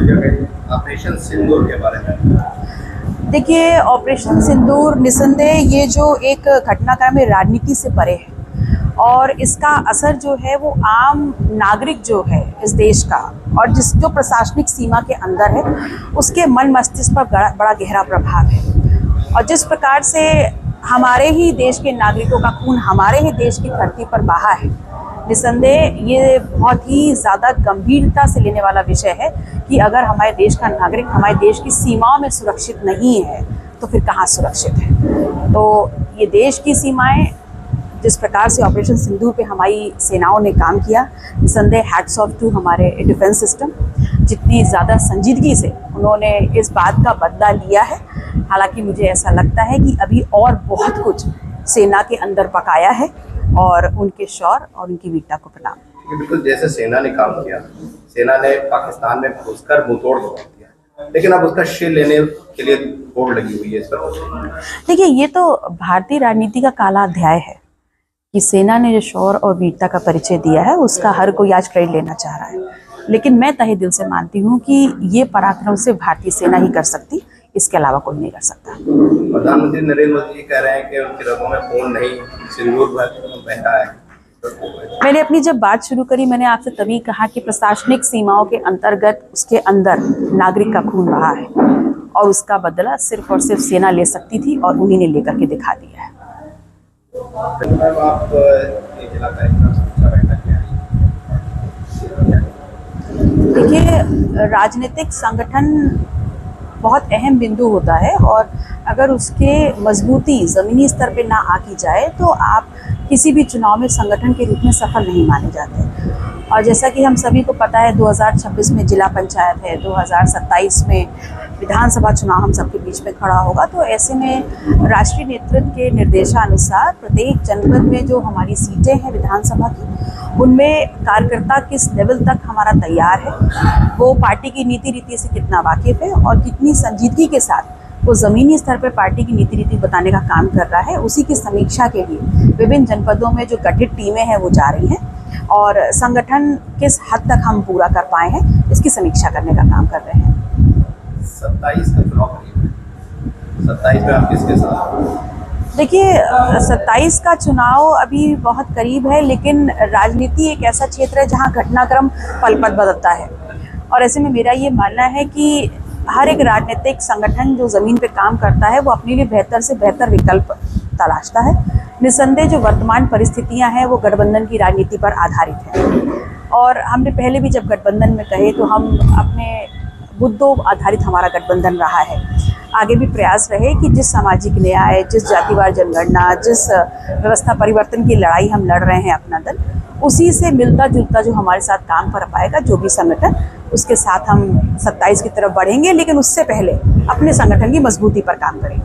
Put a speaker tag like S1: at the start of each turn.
S1: Operation सिंदूर के बारे में।
S2: देखिए, ऑपरेशन सिंदूर निस्संदेह ये जो एक घटनाक्रम है राजनीति से परे है और इसका असर जो है वो आम नागरिक जो है इस देश का और जो प्रशासनिक सीमा के अंदर है उसके मन मस्तिष्क पर बड़ा गहरा प्रभाव है। और जिस प्रकार से हमारे ही देश के नागरिकों का खून हमारे ही देश की धरती पर बहा है, निस्संदेह ये बहुत ही ज़्यादा गंभीरता से लेने वाला विषय है कि अगर हमारे देश का नागरिक हमारे देश की सीमाओं में सुरक्षित नहीं है तो फिर कहाँ सुरक्षित है। तो ये देश की सीमाएं जिस प्रकार से ऑपरेशन सिंदूर पे हमारी सेनाओं ने काम किया, निस्संदेह हैट्स ऑफ टू हमारे डिफेंस सिस्टम, जितनी ज़्यादा संजीदगी से उन्होंने इस बात का बदला लिया है। हालांकि मुझे ऐसा लगता है कि अभी और बहुत कुछ सेना के अंदर पकाया है और उनके शौर्य और उनकी वीरता को प्रणाम।
S1: बिल्कुल, जैसे सेना ने काम किया, सेना ने पाकिस्तान में घुसकर मुंहतोड़ दिया, लेकिन अब उसका श्रेय लेने के लिए होड़ लगी हुई है इस पर।
S2: देखिए, ये तो भारतीय राजनीति का काला अध्याय है कि सेना ने जो शौर्य और वीरता का परिचय दिया है उसका हर कोई आज क्रेडिट लेना चाह रहा है, लेकिन मैं तहे दिल से मानती हूँ कि ये पराक्रम सिर्फ भारतीय सेना ही कर सकती, इसके अलावा कोई नहीं कर सकता।
S1: प्रधानमंत्री नरेंद्र मोदी जी कह रहे हैं कि उनकी रगों में खून नहीं, सिंदूर बह रहा है।
S2: मैंने अपनी जब बात शुरू करी मैंने आपसे तभी कहा कि प्रशासनिक सीमाओं के अंतर्गत उसके अंदर नागरिक का खून बहा है और उसका बदला सिर्फ और सिर्फ सेना ले सकती थी और उन्हीं ने लेकर के दिखा दिया है।
S1: आप जिला कार्यक्रम समीक्षा बैठक में आई,
S2: देखिए, राजनीतिक संगठन बहुत अहम बिंदु होता है और अगर उसके मजबूती ज़मीनी स्तर पे ना आकी जाए तो आप किसी भी चुनाव में संगठन के रूप में सफल नहीं माने जाते। और जैसा कि हम सभी को पता है 2026 में जिला पंचायत है, 2027 में विधानसभा चुनाव हम सबके बीच में खड़ा होगा। तो ऐसे में राष्ट्रीय नेतृत्व के निर्देशानुसार प्रत्येक जनपद में जो हमारी सीटें हैं विधानसभा की, उनमें कार्यकर्ता किस लेवल तक हमारा तैयार है, वो पार्टी की नीति रीति से कितना वाकिफ़ है और कितनी संजीदगी के साथ वो ज़मीनी स्तर पर पार्टी की नीति रीति बताने का काम कर रहा है, उसी की समीक्षा के लिए विभिन्न जनपदों में जो गठित टीमें हैं वो जा रही हैं और संगठन किस हद तक हम पूरा कर पाए हैं इसकी समीक्षा करने का काम कर रहे हैं।
S1: 27 का चुनाव करीब है, 27 में आप किसके साथ?
S2: देखिए, 27 का चुनाव अभी बहुत करीब है, लेकिन राजनीति एक ऐसा क्षेत्र है जहां घटनाक्रम पल पल बदलता है और ऐसे में मेरा ये मानना है कि हर एक राजनीतिक संगठन जो ज़मीन पे काम करता है वो अपने लिए बेहतर से बेहतर विकल्प तलाशता है। निस्संदेह जो वर्तमान परिस्थितियां हैं वो गठबंधन की राजनीति पर आधारित है और हमने पहले भी जब गठबंधन में कहे तो हम अपने मुद्दों आधारित हमारा गठबंधन रहा है। आगे भी प्रयास रहे कि जिस सामाजिक न्याय, जिस जातिवार जनगणना, जिस व्यवस्था परिवर्तन की लड़ाई हम लड़ रहे हैं अपना दल, उसी से मिलता जुलता जो हमारे साथ काम कर पाएगा जो भी संगठन, उसके साथ हम 27 की तरफ बढ़ेंगे, लेकिन उससे पहले अपने संगठन की मजबूती पर काम करेंगे।